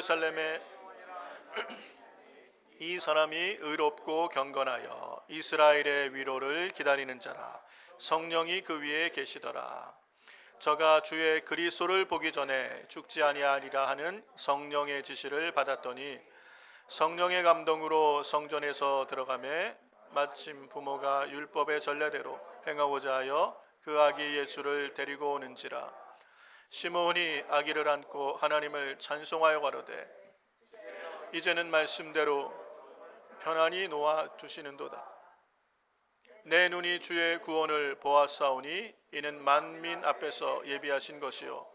예루살렘에 이 사람이 의롭고 경건하여 이스라엘의 위로를 기다리는 자라. 성령이 그 위에 계시더라. 저가 주의 그리스도를 보기 전에 죽지 아니하리라 하는 성령의 지시를 받았더니 성령의 감동으로 성전에서 들어가매 마침 부모가 율법의 전례대로 행하고자 하여 그 아기 예수를 데리고 오는지라. 시므온이 아기를 안고 하나님을 찬송하여 가로되 이제는 말씀대로 편안히 놓아 주시는도다. 내 눈이 주의 구원을 보았사오니 이는 만민 앞에서 예비하신 것이요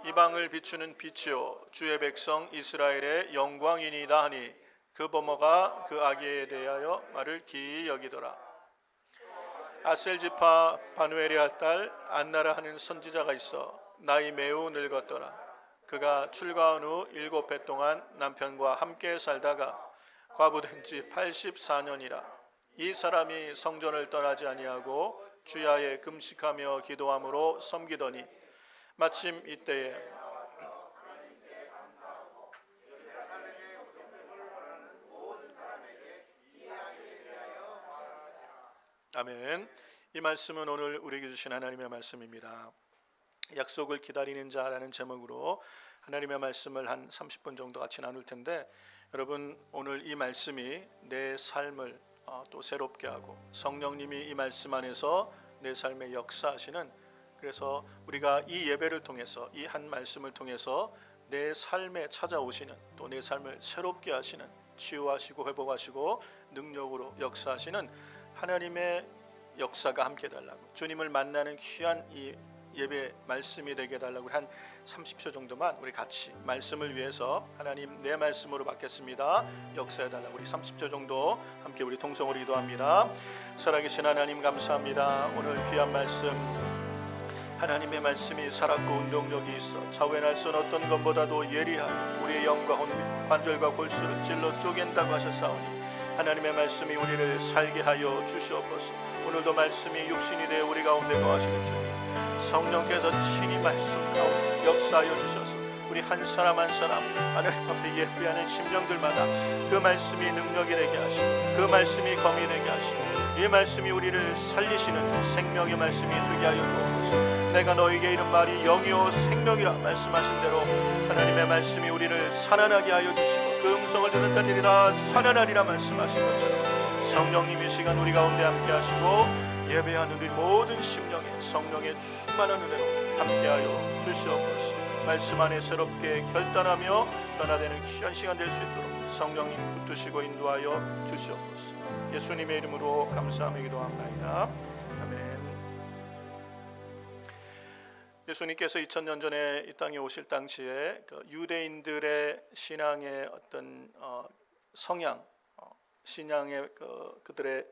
이방을 비추는 빛이요 주의 백성 이스라엘의 영광이니이다 하니 그 부모가 그 아기에 대하여 말을 기이 여기더라. 아셀 지파 바누엘의 딸 안나라 하는 선지자가 있어 나이 매우 늙었더라. 그가 출가한 후 7해 동안 남편과 함께 살다가 과부된 지 84년이라. 이 사람이 성전을 떠나지 아니하고 주야에 금식하며 기도함으로 섬기더니 마침 이때에 아멘. 이 말씀은 오늘 우리에게 주신 하나님의 말씀입니다. 약속을 기다리는 자라는 제목으로 하나님의 말씀을 한 30분 정도 같이 나눌 텐데, 여러분 오늘 이 말씀이 내 삶을 또 새롭게 하고 성령님이 이 말씀 안에서 내 삶에 역사하시는, 그래서 우리가 이 예배를 통해서 이 한 말씀을 통해서 내 삶에 찾아오시는, 또 내 삶을 새롭게 하시는, 치유하시고 회복하시고 능력으로 역사하시는 하나님의 역사가 함께 달라고, 주님을 만나는 귀한 이 예배 말씀이 되게 해달라고 한 30초 정도만 우리 같이 말씀을 위해서 하나님 내 말씀으로 받겠습니다. 역사해달라고 우리 30초 정도 함께 우리 통성으로 기도합니다. 살아계신 하나님 감사합니다. 오늘 귀한 말씀, 하나님의 말씀이 살았고 운동력이 있어 좌우할 수 없는 어떤 것보다도 예리하게 우리의 영과 혼, 관절과 골수를 찔러 쪼갠다고 하셨사오니 하나님의 말씀이 우리를 살게 하여 주시옵소서. 오늘도 말씀이 육신이 되어 우리 가운데 거하시는 주님, 성령께서 친히 말씀 가운데 역사하여 주셔서 우리 한 사람 한 사람 하나님 앞에 예배하는 심령들마다 그 말씀이 능력이 되게 하시고 그 말씀이 검이 되게 하시고 이 말씀이 우리를 살리시는 생명의 말씀이 되게 하여 주옵소서. 내가 너에게 이른 말이 영이요 생명이라 말씀하신 대로 하나님의 말씀이 우리를 살아나게 하여 주시고 그 음성을 듣는 자들이 다 살아나리라 말씀하신 것처럼 성령님 이 시간 우리 가운데 함께 하시고 예배하는 우리 모든 심령에 성령의 충만한 은혜로 함께하여 주시옵소서. 말씀 안에 새롭게 결단하며 변화되는 귀한 시간 될 수 있도록 성령님 붙드시고 인도하여 주시옵소서. 예수님의 이름으로 감사하며 기도합나이다. 아멘. 예수님께서 2000년 전에 이 땅에 오실 당시에 그 유대인들의 신앙의 어떤 성향, 신앙의 그들의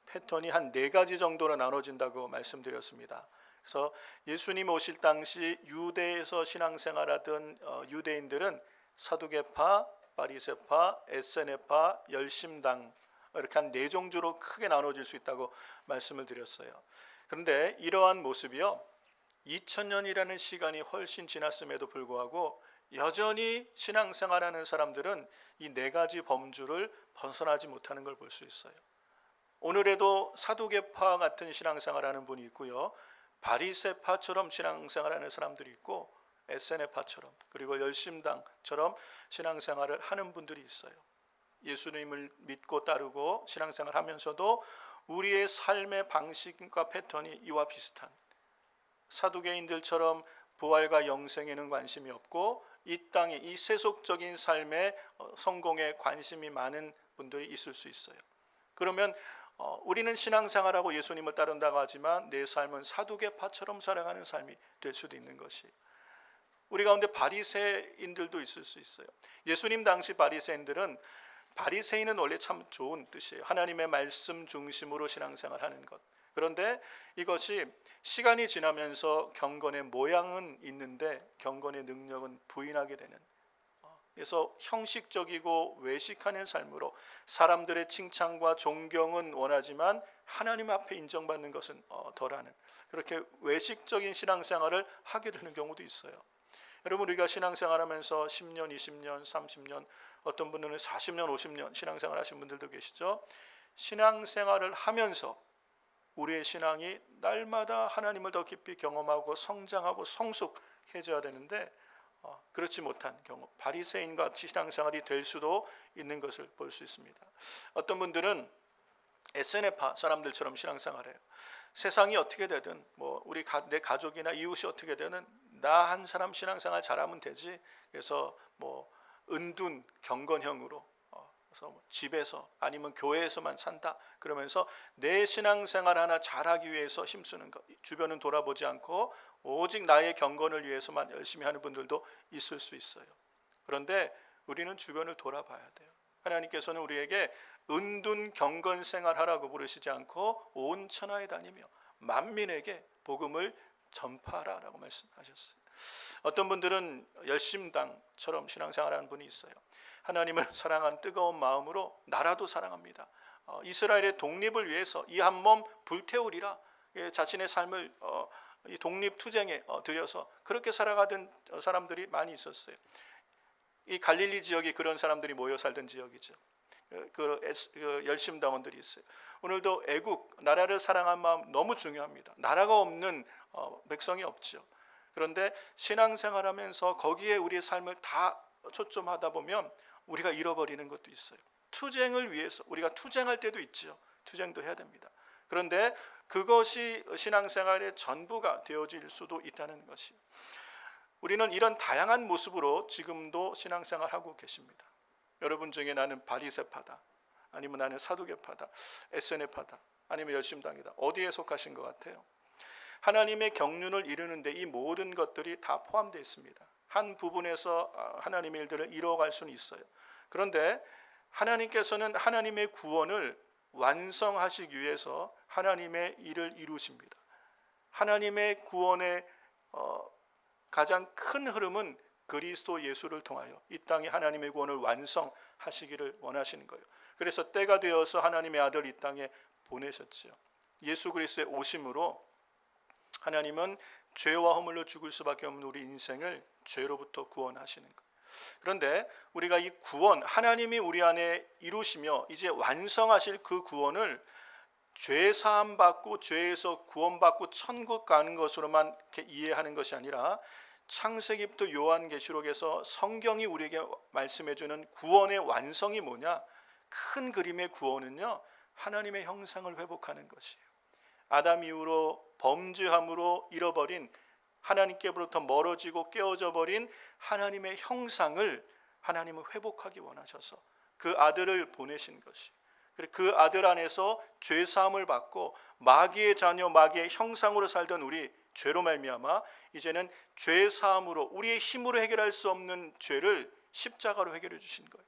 패턴이 한 4가지 정도로 나눠진다고 말씀드렸습니다. 그래서 예수님 오실 당시 유대에서 신앙생활하던 유대인들은 사두개파, 바리새파, 에세네파, 열심당, 이렇게 한 4종류로 크게 나눠질 수 있다고 말씀을 드렸어요. 그런데 이러한 모습이요, 2000년이라는 시간이 훨씬 지났음에도 불구하고 여전히 신앙생활하는 사람들은 이 4가지 범주를 벗어나지 못하는 걸 볼 수 있어요. 오늘에도 사두개파 같은 신앙생활하는 분이 있고요, 바리새파처럼 신앙생활하는 사람들이 있고 에세네파처럼, 그리고 열심당처럼 신앙생활을 하는 분들이 있어요. 예수님을 믿고 따르고 신앙생활하면서도 우리의 삶의 방식과 패턴이 이와 비슷한, 사두개인들처럼 부활과 영생에는 관심이 없고 이 땅의 이 세속적인 삶의 성공에 관심이 많은 분들이 있을 수 있어요. 그러면 우리는 신앙생활하고 예수님을 따른다고 하지만 내 삶은 사두개파처럼 살아가는 삶이 될 수도 있는 것이, 우리 가운데 바리새인들도 있을 수 있어요. 예수님 당시 바리새인들은, 바리새인은 원래 참 좋은 뜻이에요. 하나님의 말씀 중심으로 신앙생활하는 것. 그런데 이것이 시간이 지나면서 경건의 모양은 있는데 경건의 능력은 부인하게 되는, 그래서 형식적이고 외식하는 삶으로 사람들의 칭찬과 존경은 원하지만 하나님 앞에 인정받는 것은 덜하는, 그렇게 외식적인 신앙생활을 하게 되는 경우도 있어요. 여러분, 우리가 신앙생활하면서 10년, 20년, 30년, 어떤 분들은 40년, 50년 신앙생활 하신 분들도 계시죠. 신앙생활을 하면서 우리의 신앙이 날마다 하나님을 더 깊이 경험하고 성장하고 성숙해져야 되는데 그렇지 못한 경우, 바리새인과 같이 신앙생활이 될 수도 있는 것을 볼 수 있습니다. 어떤 분들은 SNF파 사람들처럼 신앙생활해요. 세상이 어떻게 되든 내 가족이나 이웃이 어떻게 되든 나 한 사람 신앙생활 잘하면 되지. 그래서 은둔 경건형으로 그래서 집에서 아니면 교회에서만 산다 그러면서 내 신앙생활 하나 잘하기 위해서 힘쓰는 것, 주변은 돌아보지 않고 오직 나의 경건을 위해서만 열심히 하는 분들도 있을 수 있어요. 그런데 우리는 주변을 돌아봐야 돼요. 하나님께서는 우리에게 은둔 경건 생활하라고 부르시지 않고 온 천하에 다니며 만민에게 복음을 전파하라라고 말씀하셨어요. 어떤 분들은 열심당처럼 신앙생활하는 분이 있어요. 하나님을 사랑한 뜨거운 마음으로 나라도 사랑합니다. 이스라엘의 독립을 위해서 이 한 몸 불태우리라 자신의 삶을 이 독립투쟁에 들여서 그렇게 살아가던 사람들이 많이 있었어요. 이 갈릴리 지역이 그런 사람들이 모여 살던 지역이죠. 그 열심당원들이 있어요. 오늘도 애국, 나라를 사랑한 마음 너무 중요합니다. 나라가 없는 백성이 없죠. 그런데 신앙생활하면서 거기에 우리의 삶을 다 초점하다 보면 우리가 잃어버리는 것도 있어요. 투쟁을 위해서 우리가 투쟁할 때도 있죠. 투쟁도 해야 됩니다. 그런데 그것이 신앙생활의 전부가 되어질 수도 있다는 것이요. 우리는 이런 다양한 모습으로 지금도 신앙생활하고 계십니다. 여러분 중에 나는 바리새파다, 아니면 나는 사두개파다, SNF파다, 아니면 열심당이다. 어디에 속하신 것 같아요? 하나님의 경륜을 이루는데 이 모든 것들이 다 포함되어 있습니다. 한 부분에서 하나님의 일들을 이루어갈 수는 있어요. 그런데 하나님께서는 하나님의 구원을 완성하시기 위해서 하나님의 일을 이루십니다. 하나님의 구원의 가장 큰 흐름은 그리스도 예수를 통하여 이 땅에 하나님의 구원을 완성하시기를 원하시는 거예요. 그래서 때가 되어서 하나님의 아들 이 땅에 보내셨죠. 예수 그리스도의 오심으로 하나님은 죄와 허물로 죽을 수밖에 없는 우리 인생을 죄로부터 구원하시는 거예요. 그런데 우리가 이 구원, 하나님이 우리 안에 이루시며 이제 완성하실 그 구원을 죄 사함 받고 죄에서 구원받고 천국 가는 것으로만 이렇게 이해하는 것이 아니라 창세기부터 요한계시록에서 성경이 우리에게 말씀해 주는 구원의 완성이 뭐냐? 큰 그림의 구원은요, 하나님의 형상을 회복하는 것이에요. 아담 이후로 범죄함으로 잃어버린, 하나님께로부터 멀어지고 깨어져 버린 하나님의 형상을 하나님은 회복하기 원하셔서 그 아들을 보내신 것이, 그 아들 안에서 죄 사함을 받고 마귀의 자녀, 마귀의 형상으로 살던 우리, 죄로 말미암아 이제는 죄 사함으로 우리의 힘으로 해결할 수 없는 죄를 십자가로 해결해 주신 거예요.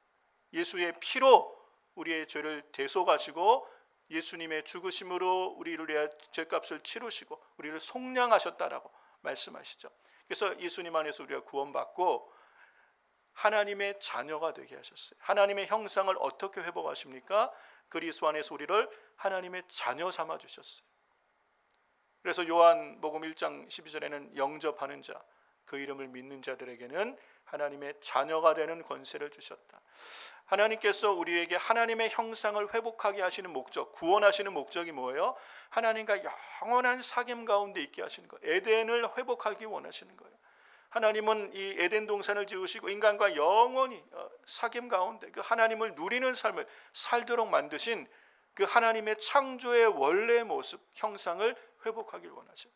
예수의 피로 우리의 죄를 대속하시고 예수님의 죽으심으로 우리를 위해 죄값을 치르시고 우리를 속량하셨다라고 말씀하시죠. 그래서 예수님 안에서 우리가 구원받고 하나님의 자녀가 되게 하셨어요. 하나님의 형상을 어떻게 회복하십니까? 그리스도 안에서 우리를 하나님의 자녀 삼아 주셨어요. 그래서 요한복음 1장 12절에는 영접하는 자, 그 이름을 믿는 자들에게는 하나님의 자녀가 되는 권세를 주셨다. 하나님께서 우리에게 하나님의 형상을 회복하게 하시는 목적, 구원하시는 목적이 뭐예요? 하나님과 영원한 사귐 가운데 있게 하시는 거예요. 에덴을 회복하기 원하시는 거예요. 하나님은 이 에덴 동산을 지으시고 인간과 영원히 사귐 가운데 그 하나님을 누리는 삶을 살도록 만드신 그 하나님의 창조의 원래 모습, 형상을 회복하길 원하죠.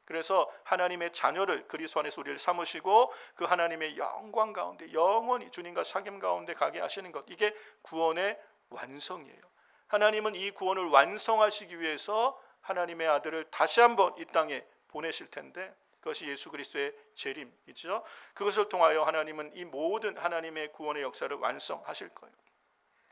그래서 하나님의 자녀를 그리스도 안에서 우리를 삼으시고 그 하나님의 영광 가운데 영원히 주님과 사귐 가운데 가게 하시는 것, 이게 구원의 완성이에요. 하나님은 이 구원을 완성하시기 위해서 하나님의 아들을 다시 한번 이 땅에 보내실 텐데 그것이 예수 그리스도의 재림이죠. 그것을 통하여 하나님은 이 모든 하나님의 구원의 역사를 완성하실 거예요.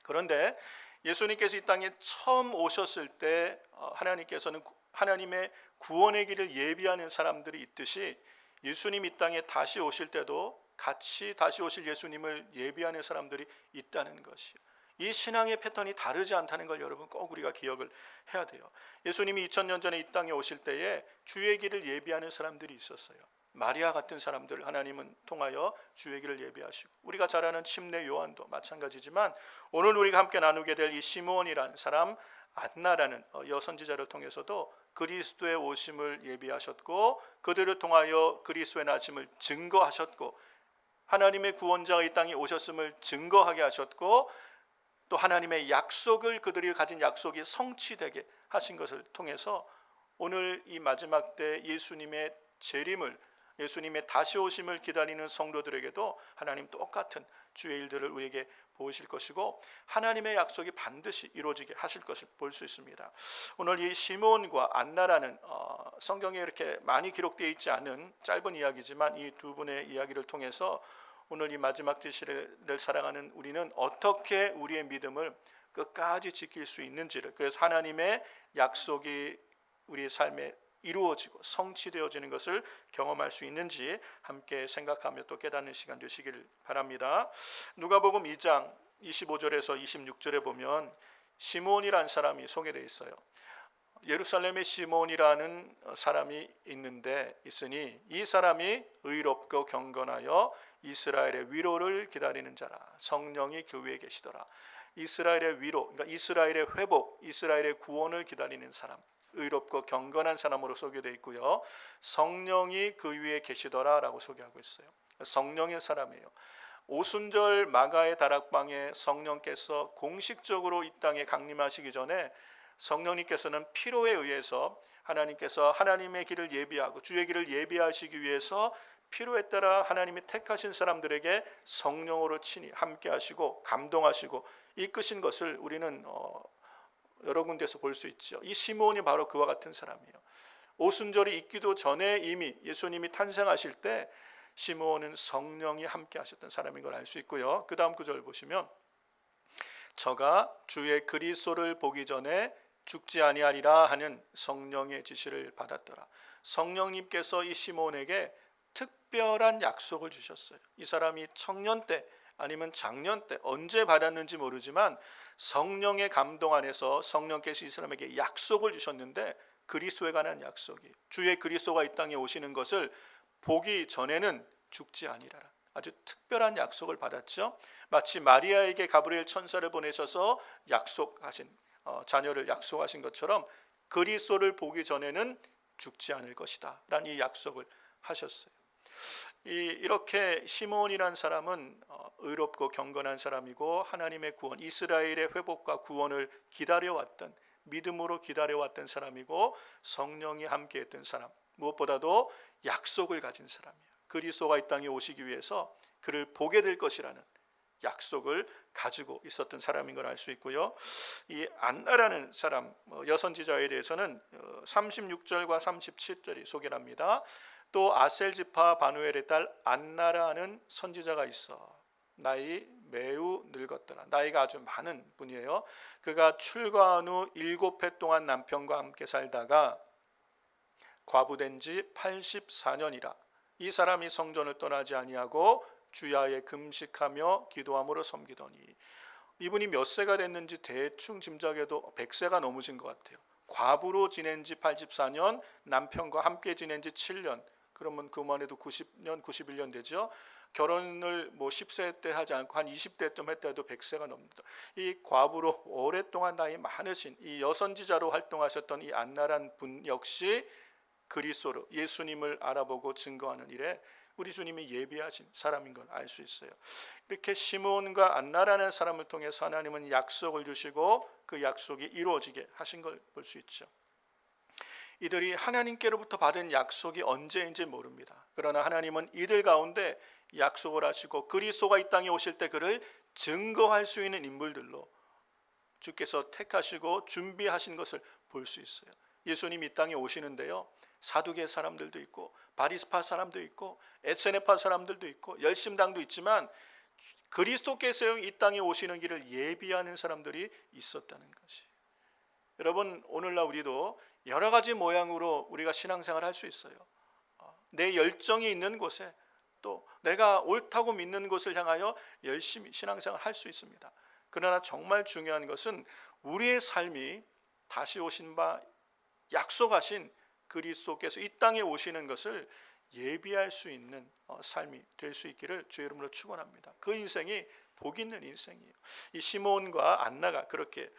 그런데 예수님께서 이 땅에 처음 오셨을 때 하나님께서는 하나님의 구원의 길을 예비하는 사람들이 있듯이 예수님 이 땅에 다시 오실 때도 같이 다시 오실 예수님을 예비하는 사람들이 있다는 것이요. 이 신앙의 패턴이 다르지 않다는 걸 여러분 꼭 우리가 기억을 해야 돼요. 예수님이 2000년 전에 이 땅에 오실 때에 주의 길을 예비하는 사람들이 있었어요. 마리아 같은 사람들 하나님은 통하여 주의 길을 예비하시고, 우리가 잘 아는 침례 요한도 마찬가지지만 오늘 우리가 함께 나누게 될 이 시므온이라는 사람, 안나라는 여선지자를 통해서도 그리스도의 오심을 예비하셨고, 그들을 통하여 그리스도의 나심을 증거하셨고, 하나님의 구원자가 이 땅에 오셨음을 증거하게 하셨고, 또 하나님의 약속을, 그들이 가진 약속이 성취되게 하신 것을 통해서 오늘 이 마지막 때 예수님의 재림을, 예수님의 다시 오심을 기다리는 성도들에게도 하나님 똑같은 주의 일들을 우리에게 보이실 것이고, 하나님의 약속이 반드시 이루어지게 하실 것을 볼 수 있습니다. 오늘 이 시므온과 안나라는 성경에 이렇게 많이 기록되어 있지 않은 짧은 이야기지만, 이 두 분의 이야기를 통해서 오늘 이 마지막 시대를 살아가는 우리는 어떻게 우리의 믿음을 끝까지 지킬 수 있는지를, 그래서 하나님의 약속이 우리의 삶에 이루어지고 성취되어지는 것을 경험할 수 있는지 함께 생각하며 또 깨닫는 시간 되시길 바랍니다. 누가복음 2장 25절에서 26절에 보면 시므온이라는 사람이 소개되어 있어요. 예루살렘에 시므온이라는 사람이 있으니 이 사람이 의롭고 경건하여 이스라엘의 위로를 기다리는 자라. 성령이 그 위에 계시더라. 이스라엘의 위로, 그러니까 이스라엘의 회복, 이스라엘의 구원을 기다리는 사람, 의롭고 경건한 사람으로 소개되어 있고요. 성령이 그 위에 계시더라라고 소개하고 있어요. 성령의 사람이에요. 오순절 마가의 다락방에 성령께서 공식적으로 이 땅에 강림하시기 전에 성령님께서는 피로에 의해서 하나님께서 하나님의 길을 예비하고 주의 길을 예비하시기 위해서 필요에 따라 하나님이 택하신 사람들에게 성령으로 친히 함께 하시고 감동하시고 이끄신 것을 우리는 여러 군데서 볼 수 있죠. 이 시므온이 바로 그와 같은 사람이에요. 오순절이 있기도 전에 이미 예수님이 탄생하실 때 시므온은 성령이 함께 하셨던 사람인 걸 알 수 있고요. 그 다음 구절 보시면 저가 주의 그리스도를 보기 전에 죽지 아니하리라 하는 성령의 지시를 받았더라. 성령님께서 이 시므온에게 특별한 약속을 주셨어요. 이 사람이 청년 때 아니면 장년 때 언제 받았는지 모르지만 성령의 감동 안에서 성령께서 이 사람에게 약속을 주셨는데, 그리스도에 관한 약속이, 주의 그리스도가 이 땅에 오시는 것을 보기 전에는 죽지 아니하리라. 아주 특별한 약속을 받았죠. 마치 마리아에게 가브리엘 천사를 보내셔서 약속하신 자녀를 약속하신 것처럼 그리스도를 보기 전에는 죽지 않을 것이다 라는 이 약속을 하셨어요. 이렇게 시므온이라는 사람은 의롭고 경건한 사람이고 하나님의 구원, 이스라엘의 회복과 구원을 기다려왔던, 믿음으로 기다려왔던 사람이고 성령이 함께했던 사람, 무엇보다도 약속을 가진 사람이에요. 그리스도가 이 땅에 오시기 위해서 그를 보게 될 것이라는 약속을 가지고 있었던 사람인 걸 알 수 있고요. 이 안나라는 사람, 여선지자에 대해서는 36절과 37절이 소개합니다. 또 아셀 지파 바누엘의 딸 안나라는 선지자가 있어 나이 매우 늙었더라. 나이가 아주 많은 분이에요. 그가 출가한 후 7해 동안 남편과 함께 살다가 과부된 지 84년이라. 이 사람이 성전을 떠나지 아니하고 주야에 금식하며 기도함으로 섬기더니. 이분이 몇 세가 됐는지 대충 짐작해도 100세가 넘으신 것 같아요. 과부로 지낸 지 84년, 남편과 함께 지낸 지 7년, 그러면 그만 해도 90년, 91년 되죠. 결혼을 10세 때 하지 않고 한 20대쯤 했다 해도 100세가 넘는다. 이 과부로 오랫동안 나이 많으신 이 여선지자로 활동하셨던 이 안나란 분 역시 그리스도로 예수님을 알아보고 증거하는 일에 우리 주님이 예비하신 사람인 걸 알 수 있어요. 이렇게 시므온과 안나라는 사람을 통해서 하나님은 약속을 주시고 그 약속이 이루어지게 하신 걸 볼 수 있죠. 이들이 하나님께로부터 받은 약속이 언제인지 모릅니다. 그러나 하나님은 이들 가운데 약속을 하시고 그리스도가 이 땅에 오실 때 그를 증거할 수 있는 인물들로 주께서 택하시고 준비하신 것을 볼 수 있어요. 예수님이 이 땅에 오시는데요, 사두개 사람들도 있고 바리스파 사람도 있고 에세네파 사람들도 있고 열심당도 있지만 그리스도께서 이 땅에 오시는 길을 예비하는 사람들이 있었다는 것이. 여러분, 오늘날 우리도 여러 가지 모양으로 우리가 신앙생활을 할 수 있어요. 내 열정이 있는 곳에 또 내가 옳다고 믿는 곳을 향하여 열심히 신앙생활을 할 수 있습니다. 그러나 정말 중요한 것은 우리의 삶이 다시 오신 바 약속하신 그리스도께서 이 땅에 오시는 것을 예비할 수 있는 삶이 될 수 있기를 주의 이름으로 축원합니다. 그 인생이 복 있는 인생이에요. 이 시몬과 안나가 그렇게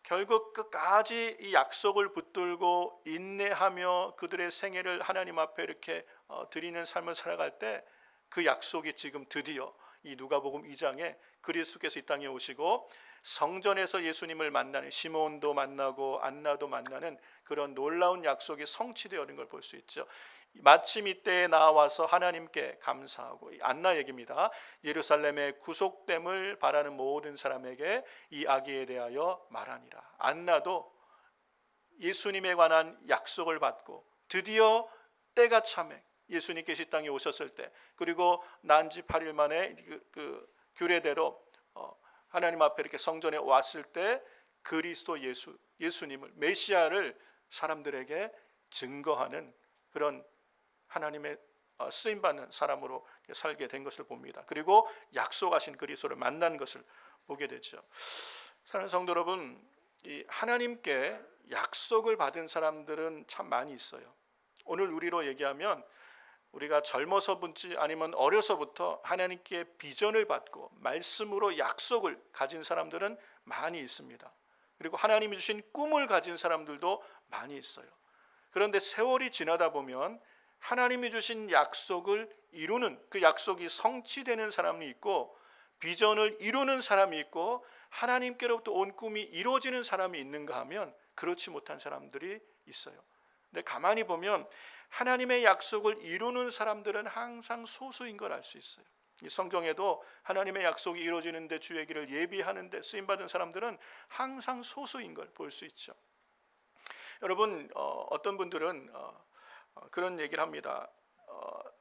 결국 끝까지 이 약속을 붙들고 인내하며 그들의 생애를 하나님 앞에 이렇게 드리는 삶을 살아갈 때 그 약속이 지금 드디어 이 누가복음 2장에 그리스도께서 이 땅에 오시고 성전에서 예수님을 만나는, 시몬도 만나고 안나도 만나는 그런 놀라운 약속이 성취되어진 걸 볼 수 있죠. 마침 이때에 나와서 하나님께 감사하고, 안나 얘기입니다. 예루살렘의 구속됨을 바라는 모든 사람에게 이 아기에 대하여 말하니라. 안나도 예수님에 관한 약속을 받고 드디어 때가 참에 예수님께서 이 땅에 오셨을 때, 그리고 난지 8일 만에 그 규례대로 하나님 앞에 이렇게 성전에 왔을 때 그리스도 예수님을, 메시아를 사람들에게 증거하는 그런 하나님의 쓰임받는 사람으로 살게 된 것을 봅니다. 그리고 약속하신 그리스도를 만난 것을 보게 되죠. 사랑하는 성도 여러분, 이 하나님께 약속을 받은 사람들은 참 많이 있어요. 오늘 우리로 얘기하면 우리가 젊어서부터 아니면 어려서부터 하나님께 비전을 받고 말씀으로 약속을 가진 사람들은 많이 있습니다. 그리고 하나님이 주신 꿈을 가진 사람들도 많이 있어요. 그런데 세월이 지나다 보면 하나님이 주신 약속을 이루는, 그 약속이 성취되는 사람이 있고, 비전을 이루는 사람이 있고, 하나님께로부터 온 꿈이 이루어지는 사람이 있는가 하면 그렇지 못한 사람들이 있어요. 근데 가만히 보면 하나님의 약속을 이루는 사람들은 항상 소수인 걸 알 수 있어요. 이 성경에도 하나님의 약속이 이루어지는데 주의 길을 예비하는데 쓰임받은 사람들은 항상 소수인 걸 볼 수 있죠. 여러분, 어떤 분들은 그런 얘기를 합니다.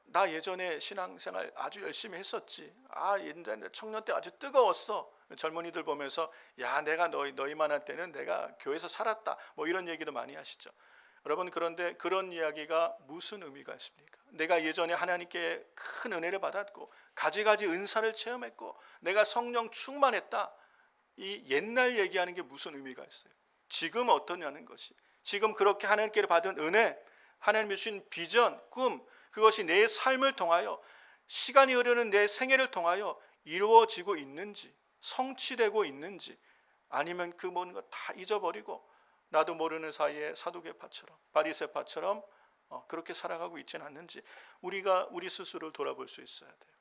나 예전에 신앙생활 아주 열심히 했었지. 옛날에 청년 때 아주 뜨거웠어. 젊은이들 보면서 야, 내가 너희만한 때는 내가 교회에서 살았다. 뭐 이런 얘기도 많이 하시죠. 여러분, 그런데 그런 이야기가 무슨 의미가 있습니까? 내가 예전에 하나님께 큰 은혜를 받았고 가지가지 은사를 체험했고 내가 성령 충만했다. 이 옛날 얘기하는 게 무슨 의미가 있어요? 지금 어떠냐는 것이, 지금 그렇게 하나님께 받은 은혜, 하나님이 주신 비전, 꿈, 그것이 내 삶을 통하여, 시간이 흐르는 내 생애를 통하여 이루어지고 있는지, 성취되고 있는지, 아니면 그 모든 것 다 잊어버리고 나도 모르는 사이에 사두개파처럼, 바리새파처럼 그렇게 살아가고 있지는 않는지 우리가 우리 스스로를 돌아볼 수 있어야 돼요.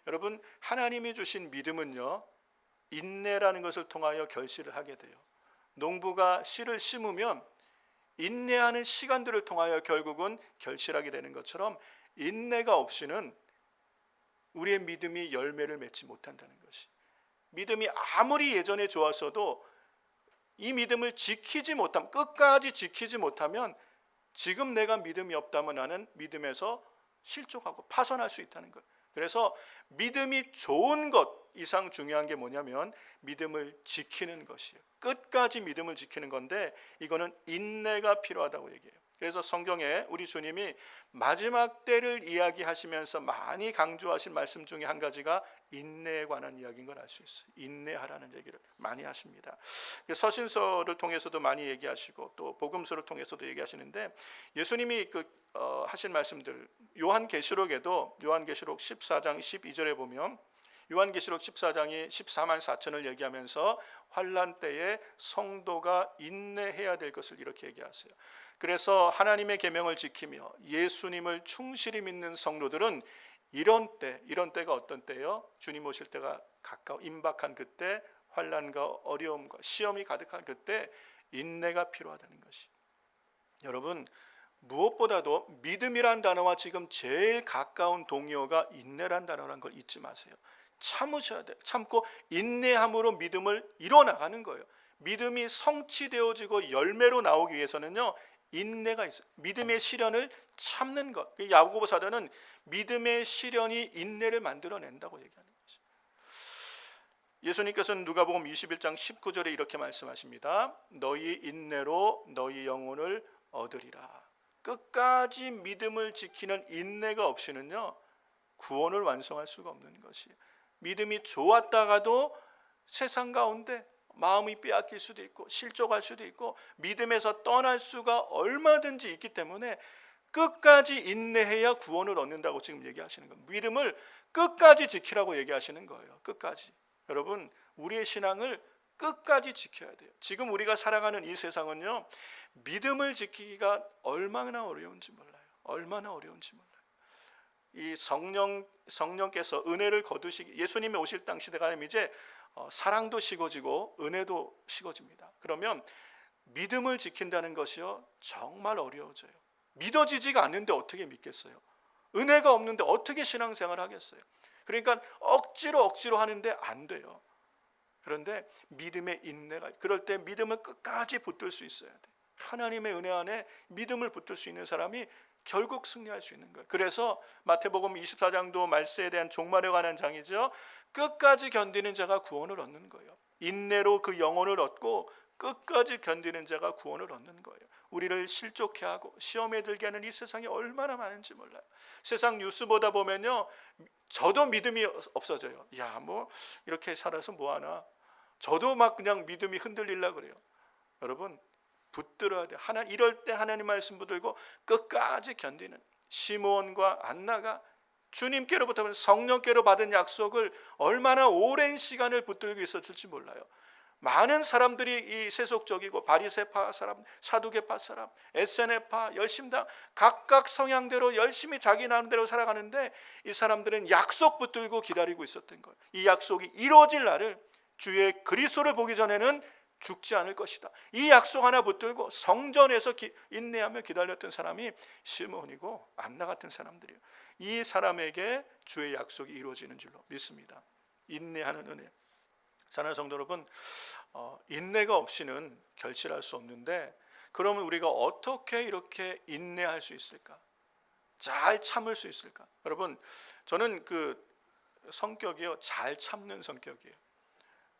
여러분, 하나님이 주신 믿음은요, 인내라는 것을 통하여 결실을 하게 돼요. 농부가 씨를 심으면 인내하는 시간들을 통하여 결국은 결실하게 되는 것처럼, 인내가 없이는 우리의 믿음이 열매를 맺지 못한다는 것이, 믿음이 아무리 예전에 좋았어도 이 믿음을 지키지 못하면, 끝까지 지키지 못하면 지금 내가 믿음이 없다면 나는 믿음에서 실족하고 파손할 수 있다는 거예요. 그래서 믿음이 좋은 것 이상 중요한 게 뭐냐면 믿음을 지키는 것이에요. 끝까지 믿음을 지키는 건데 이거는 인내가 필요하다고 얘기해요. 그래서 성경에 우리 주님이 마지막 때를 이야기하시면서 많이 강조하신 말씀 중에 한 가지가 인내에 관한 이야기인 걸 알 수 있어요. 인내하라는 얘기를 많이 하십니다. 서신서를 통해서도 많이 얘기하시고 또 복음서를 통해서도 얘기하시는데, 예수님이 하신 말씀들, 요한계시록에도 요한계시록 14장 12절에 보면, 요한계시록 14장이 14만 4천을 얘기하면서 환난 때에 성도가 인내해야 될 것을 이렇게 얘기하세요. 그래서 하나님의 계명을 지키며 예수님을 충실히 믿는 성도들은 이런 때가 어떤 때요? 주님 오실 때가 가까워 임박한 그때, 환난과 어려움과 시험이 가득한 그때 인내가 필요하다는 것이, 여러분, 무엇보다도 믿음이란 단어와 지금 제일 가까운 동의어가 인내란 단어라는 걸 잊지 마세요. 참으셔야 돼요. 참고 인내함으로 믿음을 이뤄나가는 거예요. 믿음이 성취되어지고 열매로 나오기 위해서는요, 인내가 있어요. 믿음의 시련을 참는 것. 야고보 사도는 믿음의 시련이 인내를 만들어낸다고 얘기하는 거죠. 예수님께서는 누가복음 21장 19절에 이렇게 말씀하십니다. 너희 인내로 너희 영혼을 얻으리라. 끝까지 믿음을 지키는 인내가 없이는요, 구원을 완성할 수가 없는 것이에요. 믿음이 좋았다가도 세상 가운데 마음이 빼앗길 수도 있고 실족할 수도 있고 믿음에서 떠날 수가 얼마든지 있기 때문에 끝까지 인내해야 구원을 얻는다고 지금 얘기하시는 거예요. 믿음을 끝까지 지키라고 얘기하시는 거예요. 끝까지. 여러분, 우리의 신앙을 끝까지 지켜야 돼요. 지금 우리가 살아가는 이 세상은요, 믿음을 지키기가 얼마나 어려운지 몰라요. 얼마나 어려운지 몰라요. 이 성령께서 은혜를 거두시기, 예수님이 오실 당 시대가 되면 이제 사랑도 식어지고 은혜도 식어집니다. 그러면 믿음을 지킨다는 것이요, 정말 어려워져요. 믿어지지가 않는데 어떻게 믿겠어요? 은혜가 없는데 어떻게 신앙생활을 하겠어요? 그러니까 억지로 하는데 안 돼요. 그런데 믿음의 인내가, 그럴 때 믿음을 끝까지 붙들 수 있어야 돼. 하나님의 은혜 안에 믿음을 붙들 수 있는 사람이 결국 승리할 수 있는 거예요. 그래서 마태복음 24장도 말세에 대한 종말에 관한 장이죠. 끝까지 견디는 자가 구원을 얻는 거예요. 인내로 그 영혼을 얻고 끝까지 견디는 자가 구원을 얻는 거예요. 우리를 실족해 하고 시험에 들게 하는 이 세상이 얼마나 많은지 몰라요. 세상 뉴스 보다 보면요, 저도 믿음이 없어져요. 야, 뭐 이렇게 살아서 뭐하나. 저도 막 그냥 믿음이 흔들리려고 그래요. 여러분, 붙들어야 돼요. 이럴 때 하나님 말씀 붙들고 끝까지 견디는 시므온과 안나가 주님께로부터 성령께로 받은 약속을 얼마나 오랜 시간을 붙들고 있었을지 몰라요. 많은 사람들이 이 세속적이고 바리새파 사람, 사두개파 사람, 에세네파, 열심당 각각 성향대로 열심히 자기 나름대로 살아가는데 이 사람들은 약속 붙들고 기다리고 있었던 거예요. 이 약속이 이루어질 날을, 주의 그리스도를 보기 전에는 죽지 않을 것이다. 이 약속 하나 붙들고 성전에서 인내하며 기다렸던 사람이 시므온이고 안나 같은 사람들이에요. 이 사람에게 주의 약속이 이루어지는 줄로 믿습니다. 인내하는 은혜. 사랑하는 성도 여러분, 인내가 없이는 결실할 수 없는데, 그러면 우리가 어떻게 이렇게 인내할 수 있을까? 잘 참을 수 있을까? 여러분, 저는 그 성격이요, 잘 참는 성격이에요.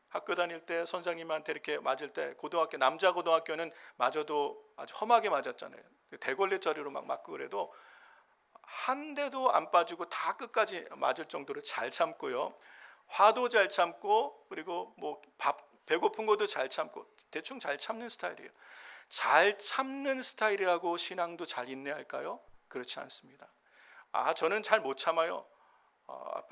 학교 다닐 때 선생님한테 이렇게 맞을 때, 고등학교, 남자 고등학교는 맞아도 아주 험하게 맞았잖아요. 대걸레자리로 막 맞고 그래도 한 대도 안 빠지고 다 끝까지 맞을 정도로 잘 참고요. 화도 잘 참고, 그리고 뭐 배고픈 것도 잘 참고, 대충 잘 참는 스타일이에요. 잘 참는 스타일이라고 신앙도 잘 인내할까요? 그렇지 않습니다. 저는 잘 못 참아요.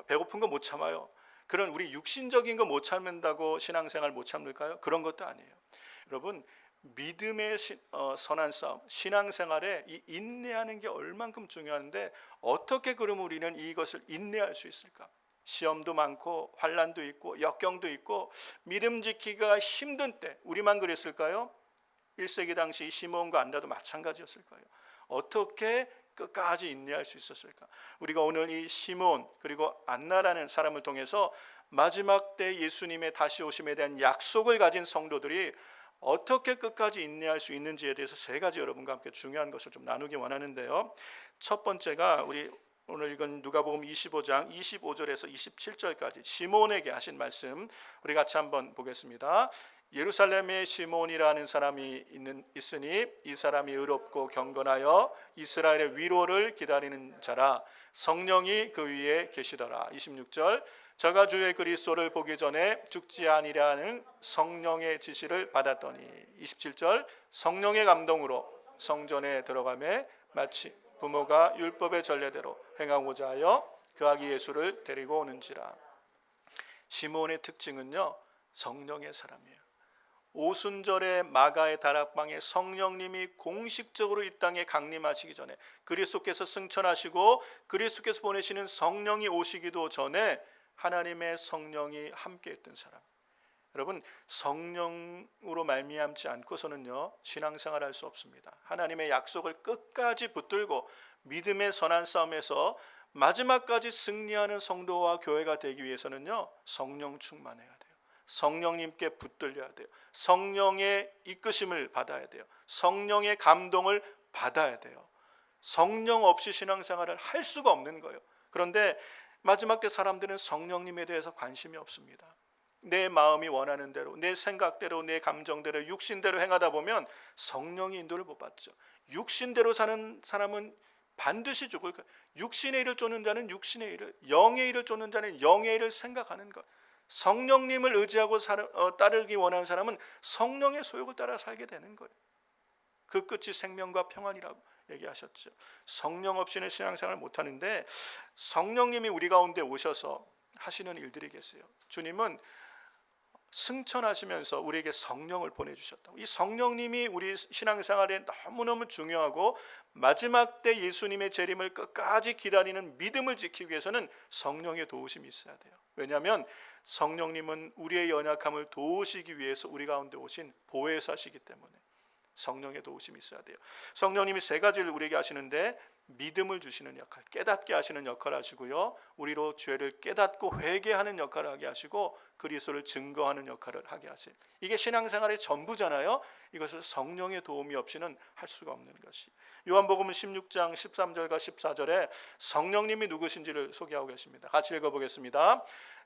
배고픈 거 못 참아요. 그런 우리 육신적인 거 못 참는다고 신앙생활 못 참을까요? 그런 것도 아니에요. 여러분, 믿음의 선한 싸움, 신앙생활에 이 인내하는 게 얼만큼 중요한데, 어떻게 그러면 우리는 이것을 인내할 수 있을까? 시험도 많고 환난도 있고 역경도 있고 믿음 지키기가 힘든 때, 우리만 그랬을까요? 1세기 당시 시므온과 안나도 마찬가지였을 거예요. 어떻게 끝까지 인내할 수 있었을까? 우리가 오늘 이 시므온 그리고 안나라는 사람을 통해서 마지막 때 예수님의 다시 오심에 대한 약속을 가진 성도들이 어떻게 끝까지 인내할 수 있는지에 대해서 세 가지 여러분과 함께 중요한 것을 좀 나누기 원하는데요. 첫 번째가 우리 오늘 읽은 누가복음 25장 25절에서 27절까지 시므온에게 하신 말씀, 우리 같이 한번 보겠습니다. 예루살렘에 시므온이라는 사람이 있으니 이 사람이 의롭고 경건하여 이스라엘의 위로를 기다리는 자라. 성령이 그 위에 계시더라. 26절, 저가 주의 그리스도를 보기 전에 죽지 아니라는 성령의 지시를 받았더니. 27절, 성령의 감동으로 성전에 들어가매 마치 부모가 율법의 전례대로 행하고자 하여 그 아기 예수를 데리고 오는지라. 시므온의 특징은요, 성령의 사람이에요. 오순절의 마가의 다락방에 성령님이 공식적으로 이 땅에 강림하시기 전에, 그리스도께서 승천하시고 그리스도께서 보내시는 성령이 오시기도 전에 하나님의 성령이 함께했던 사람. 여러분, 성령으로 말미암지 않고서는요, 신앙생활 할 수 없습니다. 하나님의 약속을 끝까지 붙들고 믿음의 선한 싸움에서 마지막까지 승리하는 성도와 교회가 되기 위해서는요, 성령 충만해야 돼요. 성령님께 붙들려야 돼요. 성령의 이끄심을 받아야 돼요. 성령의 감동을 받아야 돼요. 성령 없이 신앙생활을 할 수가 없는 거예요. 그런데 마지막 때 사람들은 성령님에 대해서 관심이 없습니다. 내 마음이 원하는 대로, 내 생각대로, 내 감정대로, 육신대로 행하다 보면 성령의 인도를 못 받죠. 육신대로 사는 사람은 반드시 죽을 거예요. 육신의 일을 쫓는 자는 육신의 일을, 영의 일을 쫓는 자는 영의 일을 생각하는 것. 성령님을 의지하고 따르기 원하는 사람은 성령의 소욕을 따라 살게 되는 거예요. 그 끝이 생명과 평안이라고. 얘기하셨죠. 성령 없이는 신앙생활을 못하는데 성령님이 우리 가운데 오셔서 하시는 일들이 계세요. 주님은 승천하시면서 우리에게 성령을 보내주셨다. 이 성령님이 우리 신앙생활에 너무너무 중요하고 마지막 때 예수님의 재림을 끝까지 기다리는 믿음을 지키기 위해서는 성령의 도우심이 있어야 돼요. 왜냐하면 성령님은 우리의 연약함을 도우시기 위해서 우리 가운데 오신 보혜사시기 때문에 성령의 도우심이 있어야 돼요. 성령님이 세 가지를 우리에게 하시는데 믿음을 주시는 역할, 깨닫게 하시는 역할을 하시고요, 우리로 죄를 깨닫고 회개하는 역할을 하게 하시고 그리스도를 증거하는 역할을 하게 하세요. 이게 신앙생활의 전부잖아요. 이것을 성령의 도움이 없이는 할 수가 없는 것이. 요한복음 16장 13절과 14절에 성령님이 누구신지를 소개하고 계십니다. 같이 읽어보겠습니다.